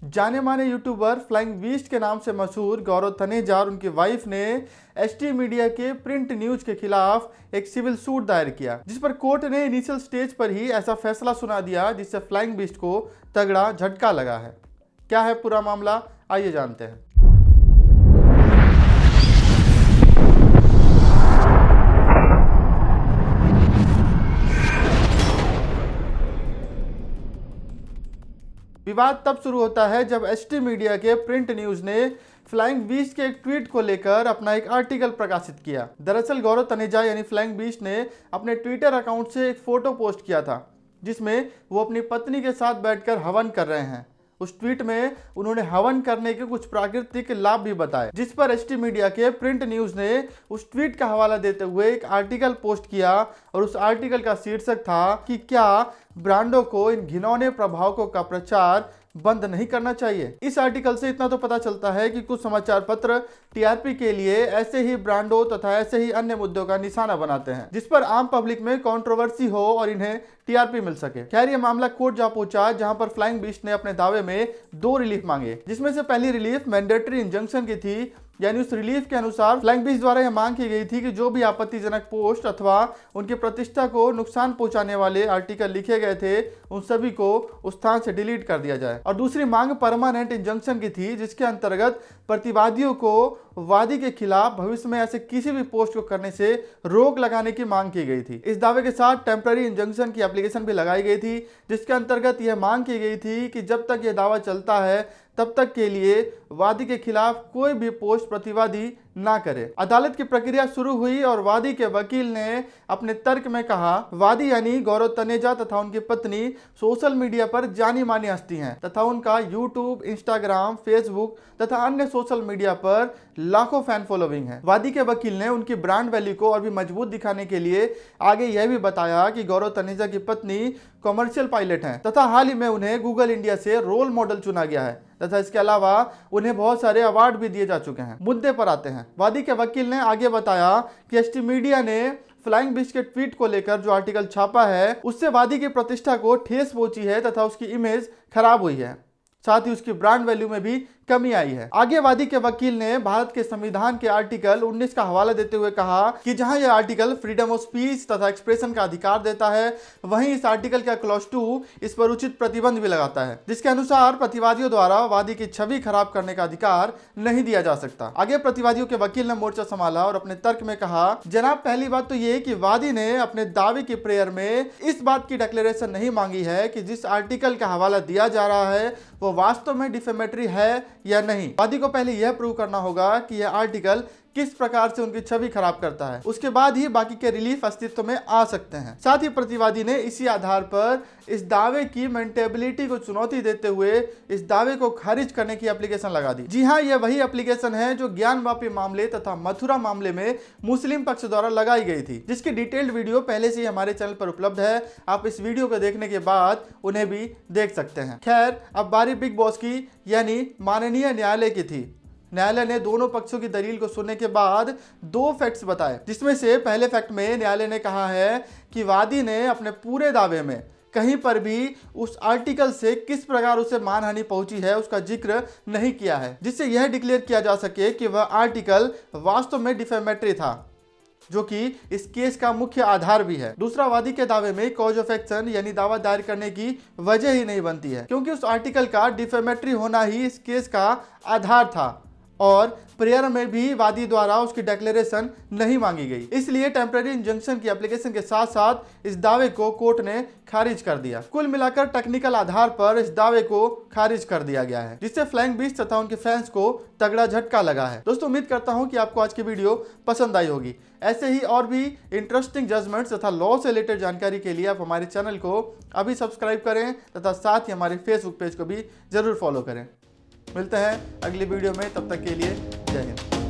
जाने माने YouTuber flying beast के नाम से मशहूर गौरव तनेजा और उनकी वाइफ ने एसटी मीडिया के प्रिंट न्यूज के खिलाफ एक सिविल सूट दायर किया, जिस पर कोर्ट ने इनिशियल स्टेज पर ही ऐसा फैसला सुना दिया जिससे फ्लाइंग बीस्ट को तगड़ा झटका लगा है। क्या है पूरा मामला, आइए जानते हैं। विवाद तब शुरू होता है जब एसटी मीडिया के प्रिंट न्यूज ने फ्लाइंग बीस्ट के एक ट्वीट को लेकर अपना एक आर्टिकल प्रकाशित किया। दरअसल गौरव तनेजा यानी फ्लाइंग बीस्ट ने अपने ट्विटर अकाउंट से एक फोटो पोस्ट किया था जिसमें वो अपनी पत्नी के साथ बैठकर हवन कर रहे हैं। उस ट्वीट में उन्होंने हवन करने के कुछ प्राकृतिक लाभ भी बताए, जिस पर एसटी मीडिया के प्रिंट न्यूज ने उस ट्वीट का हवाला देते हुए एक आर्टिकल पोस्ट किया और उस आर्टिकल का शीर्षक था कि क्या ब्रांडों को इन घिनौने प्रभावों का प्रचार बंद नहीं करना चाहिए। इस आर्टिकल से इतना तो पता चलता है कि कुछ समाचार पत्र टीआरपी के लिए ऐसे ही ब्रांडों तथा ऐसे ही अन्य मुद्दों का निशाना बनाते हैं जिस पर आम पब्लिक में कंट्रोवर्सी हो और इन्हें टीआरपी मिल सके। खैर, ये मामला कोर्ट जा पहुंचा जहां पर फ्लाइंग बीस्ट ने अपने दावे में 2 रिलीफ मांगे, जिसमें से पहली रिलीफ मैंडेटरी इंजंक्शन की थी, यानी उस रिलीफ के अनुसार फ्लाइंग बीस्ट द्वारा यह मांग की गई थी कि जो भी आपत्तिजनक पोस्ट अथवा उनकी प्रतिष्ठा को नुकसान पहुंचाने वाले आर्टिकल लिखे गए थे उन सभी को उस स्थान से डिलीट कर दिया जाए। और दूसरी मांग परमानेंट इंजंक्शन की थी, जिसके अंतर्गत प्रतिवादियों को वादी के खिलाफ भविष्य में ऐसे किसी भी पोस्ट को करने से रोक लगाने की मांग की गई थी। इस दावे के साथ टेम्पररी इंजंक्शन की एप्लीकेशन भी लगाई गई थी, जिसके अंतर्गत यह मांग की गई थी कि जब तक यह दावा चलता है तब तक के लिए वादी के खिलाफ कोई भी पोस्ट प्रतिवादी ना करे। अदालत की प्रक्रिया शुरू हुई और वादी के वकील ने अपने तर्क में कहा, वादी यानी गौरव तनेजा तथा उनकी पत्नी सोशल मीडिया पर जानी मानी हस्ती हैं तथा उनका यूट्यूब, इंस्टाग्राम, फेसबुक तथा अन्य सोशल मीडिया पर लाखों फैन फॉलोइंग है। वादी के वकील ने उनकी ब्रांड वैल्यू को और भी मजबूत दिखाने के लिए आगे यह भी बताया कि गौरव तनेजा की पत्नी कमर्शियल पायलट हैं तथा हाल ही में उन्हें गूगल इंडिया से रोल मॉडल चुना गया है तथा इसके अलावा उन्हें बहुत सारे अवार्ड भी दिए जा चुके हैं। मुद्दे पर आते हैं। वादी के वकील ने आगे बताया कि एसटी मीडिया ने फ्लाइंग बीस्ट के ट्वीट को लेकर जो आर्टिकल छापा है उससे वादी की प्रतिष्ठा को ठेस पहुंची है तथा उसकी इमेज खराब हुई है, साथ ही उसकी ब्रांड वैल्यू में भी कमी आई है। आगे वादी के वकील ने भारत के संविधान के आर्टिकल 19 का हवाला देते हुए कहा कि जहां यह आर्टिकल फ्रीडम ऑफ स्पीच तथा एक्सप्रेशन का अधिकार देता है, वहीं इस आर्टिकल का क्लॉज 2 इस पर उचित प्रतिबंध भी लगाता है, जिसके अनुसार प्रतिवादियों द्वारा वादी की छवि खराब करने का अधिकार नहीं दिया जा सकता। आगे प्रतिवादियों के वकील ने मोर्चा संभाला और अपने तर्क में कहा, जनाब, पहली बात तो ये कि वादी ने अपने दावे की प्रेयर में इस बात की डिक्लेरेशन नहीं मांगी है कि जिस आर्टिकल का हवाला दिया जा रहा है वो वास्तव में डिफेमेटरी है या नहीं। वादी को पहले यह प्रूव करना होगा कि यह आर्टिकल किस प्रकार से उनकी छवि खराब करता है, उसके बाद ही बाकी के रिलीफ अस्तित्व में आ सकते हैं। साथ ही प्रतिवादी ने इसी आधार पर इस दावे की मेंटेबिलिटी को चुनौती देते हुए इस दावे को खारिज करने की एप्लीकेशन लगा दी। जी हाँ, यह वही एप्लीकेशन है जो ज्ञानवापी मामले तथा मथुरा मामले में मुस्लिम पक्ष द्वारा लगाई गई थी, जिसकी डिटेल्ड वीडियो पहले से ही हमारे चैनल पर उपलब्ध है। आप इस वीडियो को देखने के बाद उन्हें भी देख सकते हैं। खैर, अब बारी बिग बॉस की यानी माननीय न्यायालय की थी। न्यायालय ने दोनों पक्षों की दलील को सुनने के बाद 2 फैक्ट्स बताए, जिसमें से पहले फैक्ट में न्यायालय ने कहा है कि वादी ने अपने पूरे दावे में कहीं पर भी उस आर्टिकल से किस प्रकार उसे मानहानि पहुंची है उसका जिक्र नहीं किया है, जिससे यह डिक्लेयर किया जा सके कि वह आर्टिकल वास्तव में डिफेमेटरी था, जो कि इस केस का मुख्य आधार भी है। दूसरा, वादी के दावे में कॉज ऑफ एक्शन यानी दावा दायर करने की वजह ही नहीं बनती है, क्योंकि उस आर्टिकल का डिफेमेटरी होना ही इस केस का आधार था और प्रेयर में भी वादी द्वारा उसकी डिक्लेरेशन नहीं मांगी गई। इसलिए टेम्पररी इंजंक्शन की एप्लीकेशन के साथ साथ इस दावे को कोर्ट ने खारिज कर दिया। कुल मिलाकर टेक्निकल आधार पर इस दावे को खारिज कर दिया गया है, जिससे फ्लाइंग बीस्ट तथा उनके फैंस को तगड़ा झटका लगा है। दोस्तों, उम्मीद करता हूं कि आपको आज की वीडियो पसंद आई होगी। ऐसे ही और भी इंटरेस्टिंग जजमेंट्स तथा लॉ से रिलेटेड जानकारी के लिए आप हमारे चैनल को अभी सब्सक्राइब करें तथा साथ ही हमारे फेसबुक पेज को भी जरूर फॉलो करें। मिलते हैं अगली वीडियो में, तब तक के लिए जय हिंद।